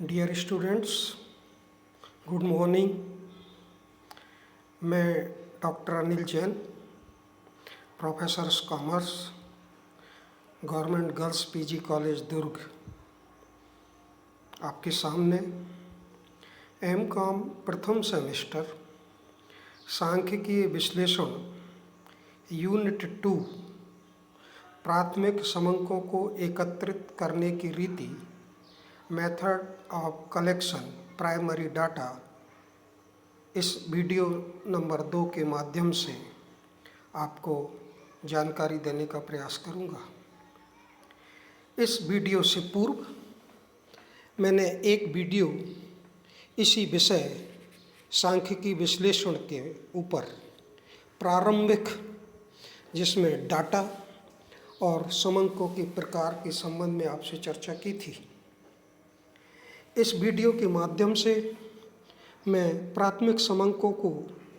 Dear students, good morning. मैं doctor Anil Jain, professor commerce, government girls PG college Durg, आपके सामने MCom प्रथम सेमेस्टर सांख्यिकीय विश्लेषण यूनिट 2 प्राथमिक समंकों को एकत्रित करने की रीति, method of collection primary data, इस वीडियो नंबर 2 के माध्यम से आपको जानकारी देने का प्रयास करूंगा। इस वीडियो से पूर्व मैंने एक वीडियो इसी विषय सांख्यिकी विश्लेषण के ऊपर प्रारंभिक, जिसमें डाटा और समंकों के प्रकार के संबंध में आपसे चर्चा की थी। इस वीडियो के माध्यम से मैं प्राथमिक समंकों को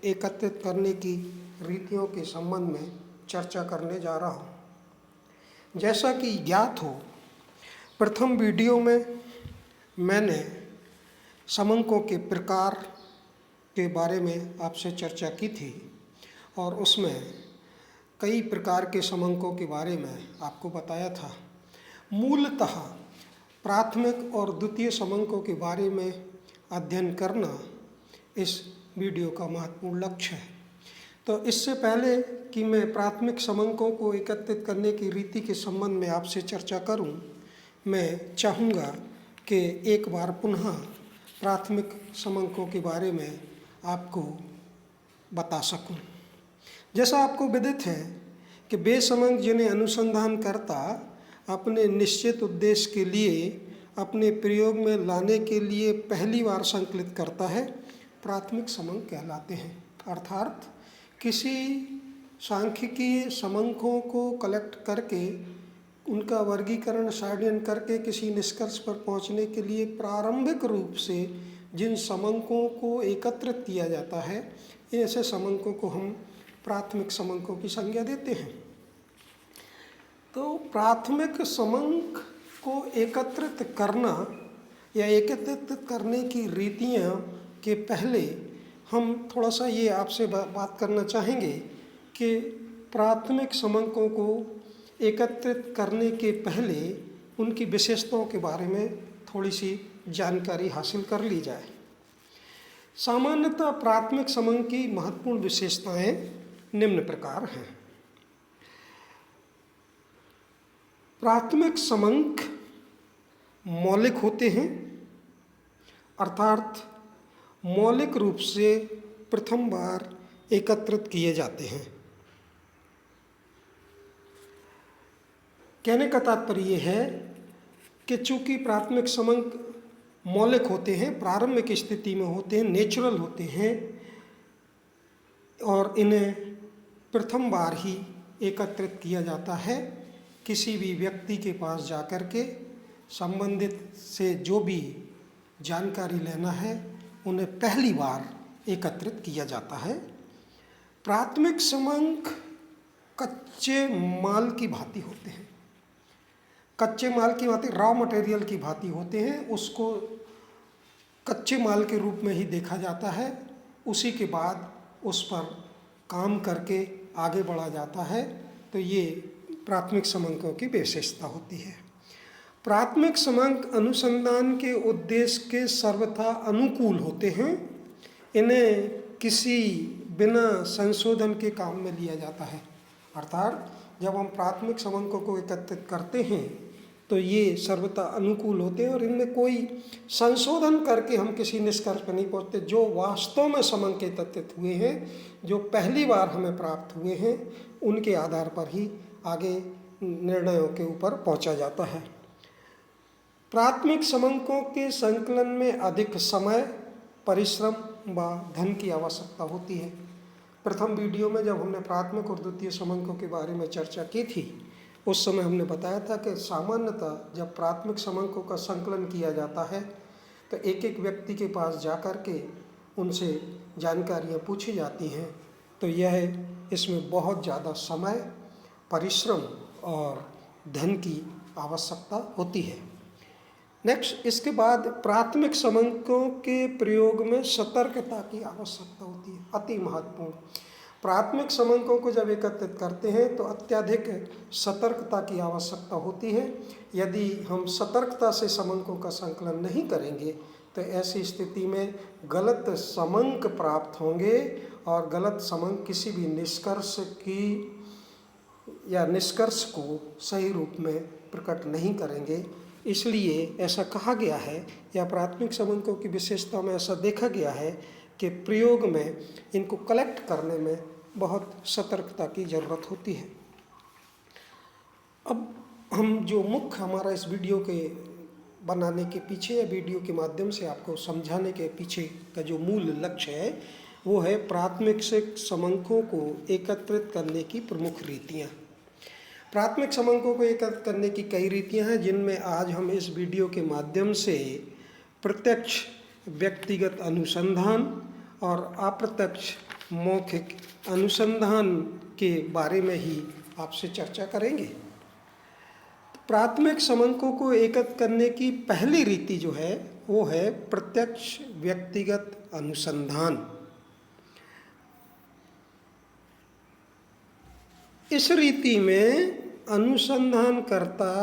एकत्रित करने की रीतियों के संबंध में चर्चा करने जा रहा हूँ। जैसा कि ज्ञात हो, प्रथम वीडियो में मैंने समंकों के प्रकार के बारे में आपसे चर्चा की थी और उसमें कई प्रकार के समंकों के बारे में आपको बताया था। मूलतः प्राथमिक और द्वितीय समंकों के बारे में अध्ययन करना इस वीडियो का महत्वपूर्ण लक्ष्य है। तो इससे पहले कि मैं प्राथमिक समंकों को एकत्रित करने की रीति के संबंध में आपसे चर्चा करूं, मैं चाहूँगा कि एक बार पुनः प्राथमिक समंकों के बारे में आपको बता सकूं। जैसा आपको विदित है कि वे समंक जिन्हें अनुसंधानकर्ता अपने निश्चित उद्देश्य के लिए अपने प्रयोग में लाने के लिए पहली बार संकलित करता है, प्राथमिक समंक कहलाते हैं। अर्थात किसी सांख्यिकीय समंकों को कलेक्ट करके उनका वर्गीकरण सारणीकरण करके किसी निष्कर्ष पर पहुंचने के लिए प्रारंभिक रूप से जिन समंकों को एकत्रित किया जाता है, ऐसे समंकों को हम प्राथमिक समंकों की संज्ञा देते हैं। तो प्राथमिक समंक को एकत्रित करना या एकत्रित करने की रीतियाँ के पहले हम थोड़ा सा ये आपसे बात करना चाहेंगे कि प्राथमिक समंकों को एकत्रित करने के पहले उनकी विशेषताओं के बारे में थोड़ी सी जानकारी हासिल कर ली जाए। सामान्यतः प्राथमिक समंक की महत्वपूर्ण विशेषताएं निम्न प्रकार हैं। प्राथमिक समंक मौलिक होते हैं, अर्थात मौलिक रूप से प्रथम बार एकत्रित किए जाते हैं। कहने का तात्पर्य यह है कि चूंकि प्राथमिक समंक मौलिक होते हैं, प्रारंभिक स्थिति में होते हैं, नेचुरल होते हैं और इन्हें प्रथम बार ही एकत्रित किया जाता है, किसी भी व्यक्ति के पास जाकर के संबंधित से जो भी जानकारी लेना है उन्हें पहली बार एकत्रित किया जाता है। प्राथमिक समंक कच्चे माल की भांति होते हैं। कच्चे माल की भांति, रॉ मटेरियल की भांति होते हैं। उसको कच्चे माल के रूप में ही देखा जाता है। उसी के बाद उस पर काम करके आगे बढ़ा जाता है। तो ये प्राथमिक समंकों की विशेषता होती है। प्राथमिक समंक अनुसंधान के उद्देश्य के सर्वथा अनुकूल होते हैं। इन्हें किसी बिना संशोधन के काम में लिया जाता है। अर्थात जब हम प्राथमिक समंकों को एकत्रित करते हैं तो ये सर्वथा अनुकूल होते हैं और इनमें कोई संशोधन करके हम किसी निष्कर्ष पर नहीं पहुंचते। जो वास्तव में समंक एकत्रित हुए हैं, जो पहली बार हमें प्राप्त हुए हैं, उनके आधार पर ही आगे निर्णयों के ऊपर पहुंचा जाता है। प्राथमिक समंकों के संकलन में अधिक समय, परिश्रम व धन की आवश्यकता होती है। प्रथम वीडियो में जब हमने प्राथमिक और द्वितीय समंकों के बारे में चर्चा की थी, उस समय हमने बताया था कि सामान्यतः जब प्राथमिक समंकों का संकलन किया जाता है तो एक एक व्यक्ति के पास जाकर के उनसे जानकारियाँ पूछी जाती हैं। तो यह इसमें बहुत ज़्यादा समय, परिश्रम और धन की आवश्यकता होती है। नेक्स्ट, इसके बाद प्राथमिक समंकों के प्रयोग में सतर्कता की आवश्यकता होती है, अति महत्वपूर्ण। प्राथमिक समंकों को जब एकत्रित करते हैं तो अत्यधिक सतर्कता की आवश्यकता होती है। यदि हम सतर्कता से समंकों का संकलन नहीं करेंगे तो ऐसी स्थिति में गलत समंक प्राप्त होंगे और गलत समंक किसी भी निष्कर्ष को सही रूप में प्रकट नहीं करेंगे। इसलिए ऐसा कहा गया है, या प्राथमिक समंकों की विशेषता में ऐसा देखा गया है कि प्रयोग में इनको कलेक्ट करने में बहुत सतर्कता की ज़रूरत होती है। अब हम जो मुख्य हमारा इस वीडियो के बनाने के पीछे या वीडियो के माध्यम से आपको समझाने के पीछे का जो मूल लक्ष्य है वो है प्राथमिक समंकों को एकत्रित करने की प्रमुख रीतियाँ। प्राथमिक समंकों को एकत्रित करने की कई रीतियाँ हैं, जिनमें आज हम इस वीडियो के माध्यम से प्रत्यक्ष व्यक्तिगत अनुसंधान और अप्रत्यक्ष मौखिक अनुसंधान के बारे में ही आपसे चर्चा करेंगे। प्राथमिक समंकों को एकत्रित करने की पहली रीति जो है वो है प्रत्यक्ष व्यक्तिगत अनुसंधान। इस रीति में अनुसंधानकर्ता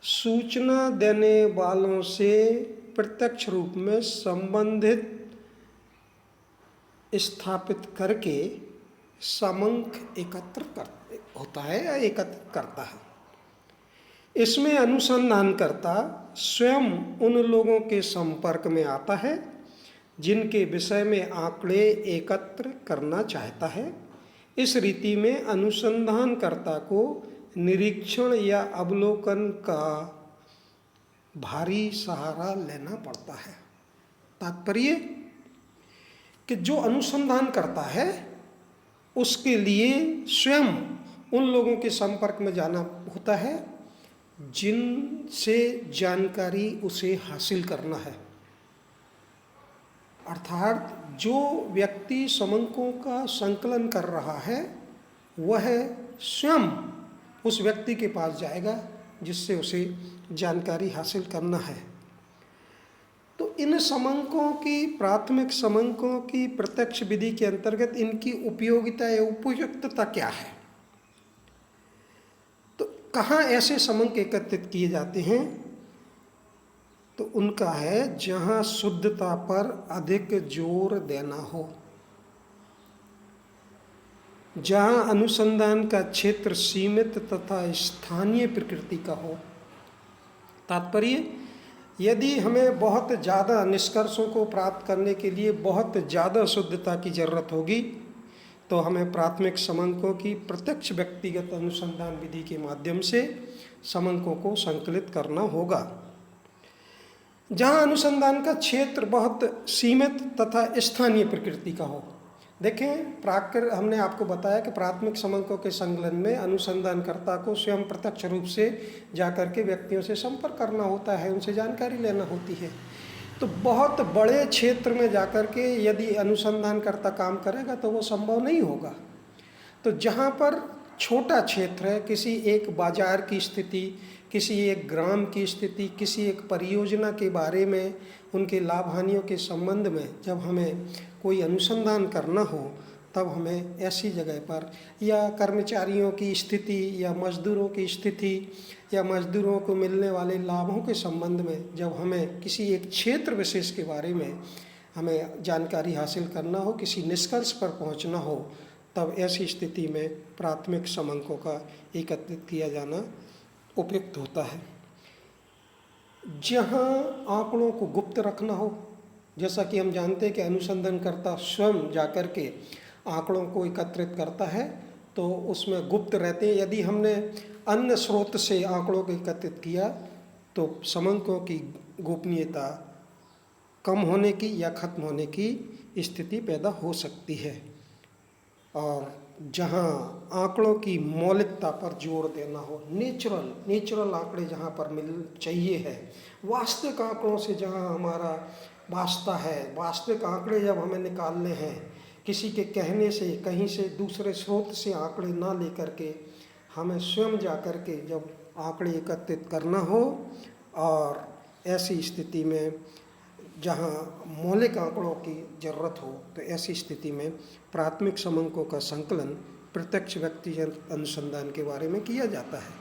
सूचना देने वालों से प्रत्यक्ष रूप में संबंधित स्थापित करके समंक एकत्रित करता है। इसमें अनुसंधानकर्ता स्वयं उन लोगों के संपर्क में आता है जिनके विषय में आंकड़े एकत्र करना चाहता है। इस रीति में अनुसंधानकर्ता को निरीक्षण या अवलोकन का भारी सहारा लेना पड़ता है। तात्पर्य कि जो अनुसंधान करता है उसके लिए स्वयं उन लोगों के संपर्क में जाना होता है जिनसे जानकारी उसे हासिल करना है। अर्थात जो व्यक्ति समंकों का संकलन कर रहा है वह स्वयं उस व्यक्ति के पास जाएगा जिससे उसे जानकारी हासिल करना है। तो इन समंकों की, प्राथमिक समंकों की प्रत्यक्ष विधि के अंतर्गत इनकी उपयोगिता या उपयुक्तता क्या है? तो कहाँ ऐसे समंक एकत्रित किए जाते हैं? तो उनका है जहाँ शुद्धता पर अधिक जोर देना हो, जहाँ अनुसंधान का क्षेत्र सीमित तथा स्थानीय प्रकृति का हो। तात्पर्य, यदि हमें बहुत ज़्यादा निष्कर्षों को प्राप्त करने के लिए बहुत ज़्यादा शुद्धता की ज़रूरत होगी तो हमें प्राथमिक समंकों की प्रत्यक्ष व्यक्तिगत अनुसंधान विधि के माध्यम से समंकों को संकलित करना होगा। जहाँ अनुसंधान का क्षेत्र बहुत सीमित तथा स्थानीय प्रकृति का हो। देखें, हमने आपको बताया कि प्राथमिक समंकों के संकलन में अनुसंधानकर्ता को स्वयं प्रत्यक्ष रूप से जाकर के व्यक्तियों से संपर्क करना होता है, उनसे जानकारी लेना होती है। तो बहुत बड़े क्षेत्र में जाकर के यदि अनुसंधानकर्ता काम करेगा तो वो संभव नहीं होगा। तो जहाँ पर छोटा क्षेत्र है, किसी एक बाजार की स्थिति, किसी एक ग्राम की स्थिति, किसी एक परियोजना के बारे में, उनके लाभ हानियों के संबंध में जब हमें कोई अनुसंधान करना हो तब हमें ऐसी जगह पर, या कर्मचारियों की स्थिति या मजदूरों की स्थिति या मजदूरों को मिलने वाले लाभों के संबंध में जब हमें किसी एक क्षेत्र विशेष के बारे में हमें जानकारी हासिल करना हो, किसी निष्कर्ष पर पहुंचना हो, तब ऐसी स्थिति में प्राथमिक समंकों का एकत्रित किया जाना उपयुक्त होता है। जहाँ आंकड़ों को गुप्त रखना हो, जैसा कि हम जानते हैं कि अनुसंधानकर्ता स्वयं जाकर के आंकड़ों को एकत्रित करता है तो उसमें गुप्त रहते हैं। यदि हमने अन्य स्रोत से आंकड़ों को एकत्रित किया तो समंकों की गोपनीयता कम होने की या खत्म होने की स्थिति पैदा हो सकती है। और जहाँ आंकड़ों की मौलिकता पर जोर देना हो, नेचुरल आंकड़े जहाँ पर मिल चाहिए है, वास्तविक आंकड़ों से जहाँ हमारा वास्ता है, वास्तविक आंकड़े जब हमें निकालने हैं, किसी के कहने से, कहीं से दूसरे स्रोत से आंकड़े ना लेकर के हमें स्वयं जा कर के जब आंकड़े एकत्रित करना हो और ऐसी स्थिति में जहाँ मौलिक आंकड़ों की ज़रूरत हो, तो ऐसी स्थिति में प्राथमिक समंकों का संकलन प्रत्यक्ष व्यक्तिगत अनुसंधान के बारे में किया जाता है।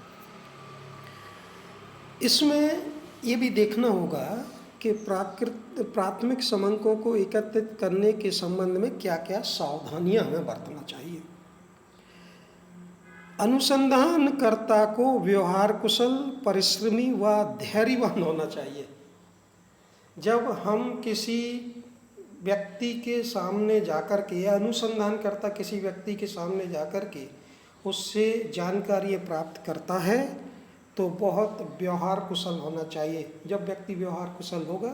इसमें ये भी देखना होगा कि प्राथमिक समंकों को एकत्रित करने के संबंध में क्या क्या सावधानियां हमें बरतना चाहिए। अनुसंधानकर्ता को व्यवहार कुशल, परिश्रमी व धैर्यवान होना चाहिए। जब हम किसी व्यक्ति के सामने जाकर के या अनुसंधानकर्ता किसी व्यक्ति के सामने जाकर के उससे जानकारी प्राप्त करता है तो बहुत व्यवहार कुशल होना चाहिए। जब व्यक्ति व्यवहार कुशल होगा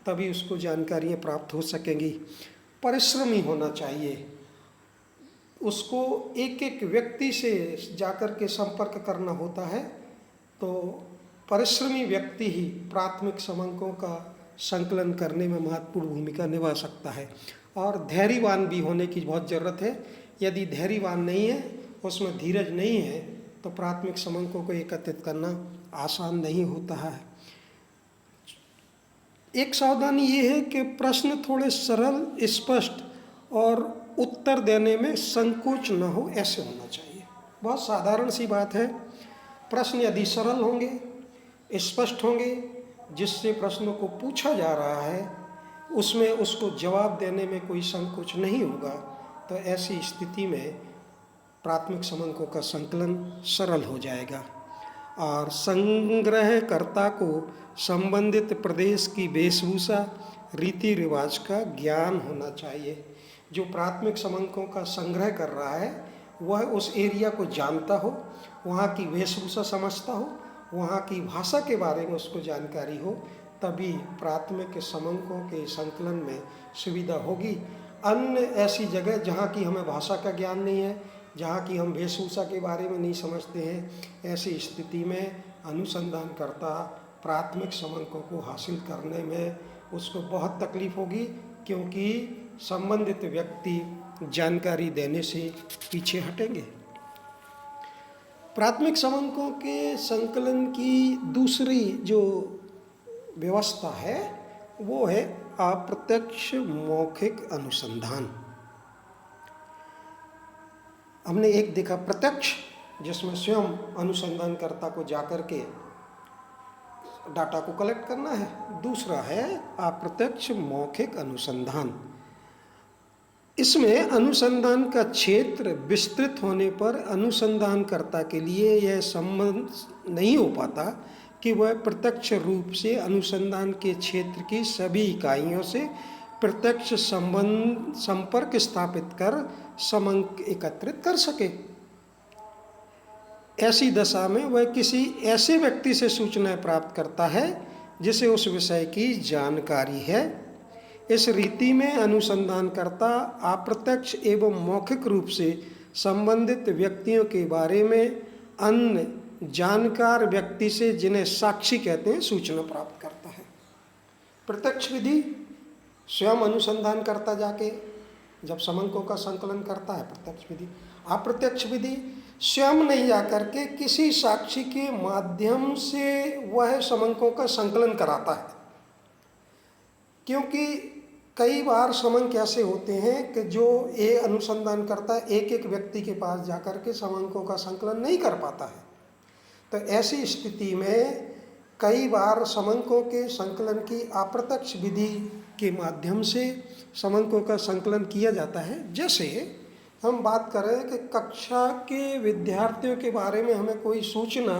तभी उसको जानकारियाँ प्राप्त हो सकेंगी। परिश्रमी होना चाहिए, उसको एक एक व्यक्ति से जाकर के संपर्क करना होता है, तो परिश्रमी व्यक्ति ही प्राथमिक समंकों का संकलन करने में महत्वपूर्ण भूमिका निभा सकता है। और धैर्यवान भी होने की बहुत ज़रूरत है। यदि धैर्यवान नहीं है, उसमें धीरज नहीं है, तो प्राथमिक समंकों को एकत्रित करना आसान नहीं होता है। एक सावधानी ये है कि प्रश्न थोड़े सरल, स्पष्ट और उत्तर देने में संकोच न हो, ऐसे होना चाहिए। बहुत साधारण सी बात है। प्रश्न यदि सरल होंगे, स्पष्ट होंगे, जिससे प्रश्नों को पूछा जा रहा है उसमें उसको जवाब देने में कोई संकोच नहीं होगा, तो ऐसी स्थिति में प्राथमिक समंकों का संकलन सरल हो जाएगा। और संग्रहकर्ता को संबंधित प्रदेश की वेशभूषा, रीति रिवाज का ज्ञान होना चाहिए। जो प्राथमिक समंकों का संग्रह कर रहा है वह उस एरिया को जानता हो, वहाँ की वेशभूषा समझता हो, वहाँ की भाषा के बारे में उसको जानकारी हो, तभी प्राथमिक समंकों के संकलन में सुविधा होगी। अन्य ऐसी जगह जहाँ की हमें भाषा का ज्ञान नहीं है, जहाँ की हम वेशभूषा के बारे में नहीं समझते हैं, ऐसी स्थिति में अनुसंधानकर्ता प्राथमिक समंकों को हासिल करने में उसको बहुत तकलीफ होगी, क्योंकि संबंधित व्यक्ति जानकारी देने से पीछे हटेंगे। प्राथमिक समंकों के संकलन की दूसरी जो व्यवस्था है वो है अप्रत्यक्ष मौखिक अनुसंधान। हमने एक देखा प्रत्यक्ष, जिसमें स्वयं अनुसंधानकर्ता को जाकर के डाटा को कलेक्ट करना है। दूसरा है अप्रत्यक्ष मौखिक अनुसंधान। इसमें अनुसंधान का क्षेत्र विस्तृत होने पर अनुसंधानकर्ता के लिए यह संबंध नहीं हो पाता कि वह प्रत्यक्ष रूप से अनुसंधान के क्षेत्र की सभी इकाइयों से प्रत्यक्ष संपर्क स्थापित कर समंक एकत्रित कर सके। ऐसी दशा में वह किसी ऐसे व्यक्ति से सूचनाएं प्राप्त करता है जिसे उस विषय की जानकारी है। इस रीति में अनुसंधानकर्ता अप्रत्यक्ष एवं मौखिक रूप से संबंधित व्यक्तियों के बारे में अन्य जानकार व्यक्ति से, जिन्हें साक्षी कहते हैं, सूचना प्राप्त करता है। प्रत्यक्ष विधि स्वयं अनुसंधानकर्ता जाके जब समंकों का संकलन करता है, प्रत्यक्ष विधि। अप्रत्यक्ष विधि स्वयं नहीं जाकर के किसी साक्षी के माध्यम से वह समंकों का संकलन कराता है। क्योंकि कई बार समंक ऐसे होते हैं कि जो ये अनुसंधानकर्ता एक एक व्यक्ति के पास जाकर के समंकों का संकलन नहीं कर पाता है, तो ऐसी स्थिति में कई बार समंकों के संकलन की अप्रत्यक्ष विधि के माध्यम से समंकों का संकलन किया जाता है। जैसे हम बात करें कि कक्षा के विद्यार्थियों के बारे में हमें कोई सूचना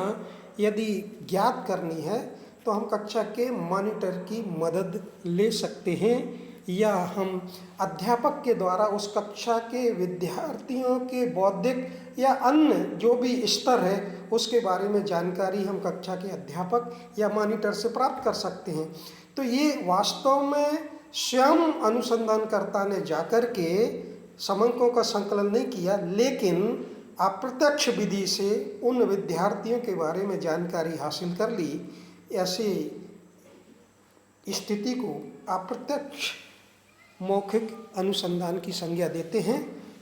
यदि ज्ञात करनी है तो हम कक्षा के मॉनिटर की मदद ले सकते हैं, या हम अध्यापक के द्वारा उस कक्षा के विद्यार्थियों के बौद्धिक या अन्य जो भी स्तर है उसके बारे में जानकारी हम कक्षा के अध्यापक या मॉनिटर से प्राप्त कर सकते हैं। तो ये वास्तव में स्वयं अनुसंधानकर्ता ने जाकर के समंकों का संकलन नहीं किया, लेकिन अप्रत्यक्ष विधि से उन विद्यार्थियों के बारे में जानकारी हासिल कर ली। ऐसी स्थिति को अप्रत्यक्ष मौखिक अनुसंधान की संज्ञा देते हैं।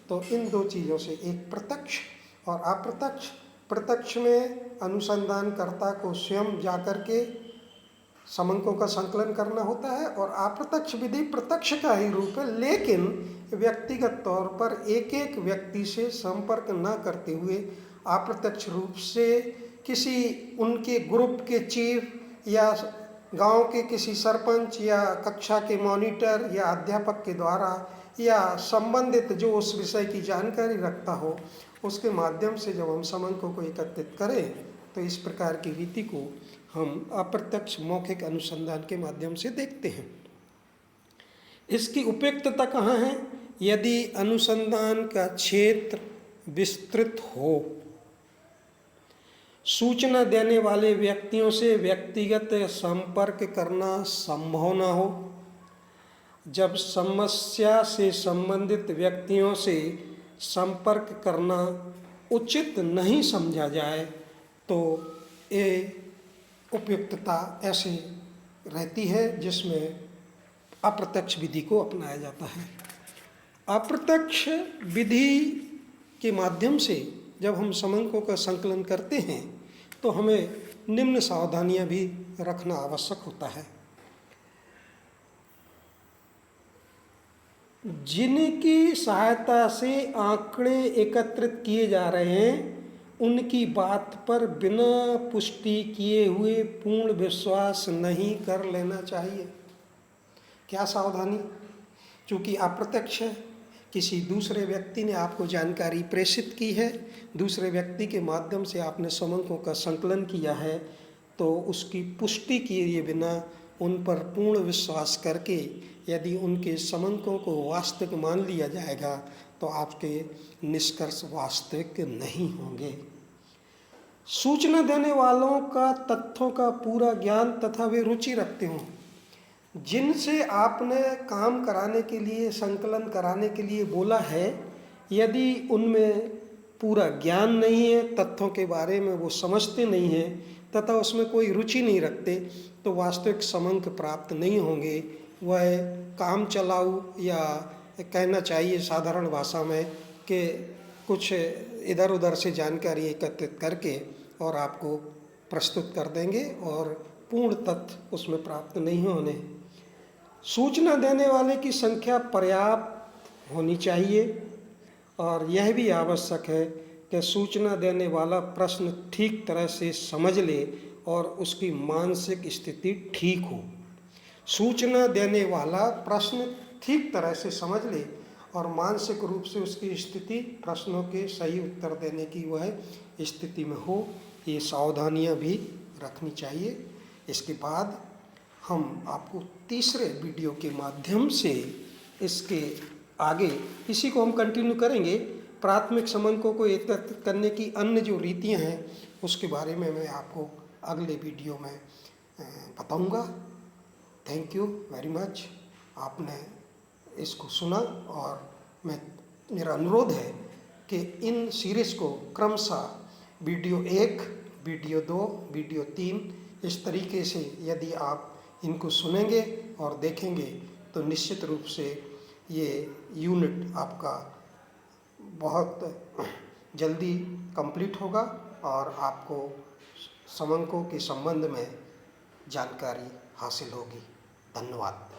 तो इन दो चीज़ों से, एक प्रत्यक्ष और अप्रत्यक्ष। प्रत्यक्ष में अनुसंधानकर्ता को स्वयं जाकर के समंकों का संकलन करना होता है। और अप्रत्यक्ष विधि प्रत्यक्ष का ही रूप है, लेकिन व्यक्तिगत तौर पर एक एक व्यक्ति से संपर्क न करते हुए अप्रत्यक्ष रूप से किसी उनके ग्रुप के चीफ या गांव के किसी सरपंच या कक्षा के मॉनिटर या अध्यापक के द्वारा या संबंधित जो उस विषय की जानकारी रखता हो उसके माध्यम से जब हम समंकों को एकत्रित करें तो इस प्रकार की रीति को हम अप्रत्यक्ष मौखिक अनुसंधान के माध्यम से देखते हैं। इसकी उपयुक्तता कहाँ है? यदि अनुसंधान का क्षेत्र विस्तृत हो, सूचना देने वाले व्यक्तियों से व्यक्तिगत संपर्क करना संभव न हो, जब समस्या से संबंधित व्यक्तियों से संपर्क करना उचित नहीं समझा जाए, तो ये उपयुक्तता ऐसे रहती है जिसमें अप्रत्यक्ष विधि को अपनाया जाता है। अप्रत्यक्ष विधि के माध्यम से जब हम समंकों का संकलन करते हैं तो हमें निम्न सावधानियां भी रखना आवश्यक होता है। जिनकी सहायता से आंकड़े एकत्रित किए जा रहे हैं उनकी बात पर बिना पुष्टि किए हुए पूर्ण विश्वास नहीं कर लेना चाहिए। क्या सावधानी? चूँकि अप्रत्यक्ष है, किसी दूसरे व्यक्ति ने आपको जानकारी प्रेषित की है, दूसरे व्यक्ति के माध्यम से आपने समंकों का संकलन किया है, तो उसकी पुष्टि किए बिना उन पर पूर्ण विश्वास करके यदि उनके समंकों को वास्तविक मान लिया जाएगा तो आपके निष्कर्ष वास्तविक नहीं होंगे। सूचना देने वालों का तथ्यों का पूरा ज्ञान तथा वे रुचि रखते हों। जिनसे आपने काम कराने के लिए, संकलन कराने के लिए बोला है, यदि उनमें पूरा ज्ञान नहीं है, तथ्यों के बारे में वो समझते नहीं हैं तथा उसमें कोई रुचि नहीं रखते, तो वास्तविक समंक प्राप्त नहीं होंगे। वह काम चलाऊ या कहना चाहिए साधारण भाषा में कि कुछ इधर उधर से जानकारी एकत्रित करके और आपको प्रस्तुत कर देंगे और पूर्ण तथ्य उसमें प्राप्त नहीं होने। सूचना देने वाले की संख्या पर्याप्त होनी चाहिए और यह भी आवश्यक है कि सूचना देने वाला प्रश्न ठीक तरह से समझ ले और उसकी मानसिक स्थिति ठीक हो। सूचना देने वाला प्रश्न ठीक तरह से समझ ले और मानसिक रूप से उसकी स्थिति प्रश्नों के सही उत्तर देने की वह स्थिति में हो, ये सावधानियां भी रखनी चाहिए। इसके बाद हम आपको तीसरे वीडियो के माध्यम से इसके आगे इसी को हम कंटिन्यू करेंगे। प्राथमिक समंकों को एकत्रित करने की अन्य जो रीतियां हैं उसके बारे में मैं आपको अगले वीडियो में बताऊंगा। Thank you very much. आपने इसको सुना और मेरा अनुरोध है कि इन सीरीज़ को क्रमशः वीडियो 1, वीडियो 2, वीडियो 3 इस तरीके से यदि आप इनको सुनेंगे और देखेंगे तो निश्चित रूप से ये यूनिट आपका बहुत जल्दी कंप्लीट होगा और आपको समंकों के संबंध में जानकारी हासिल होगी। धन्यवाद।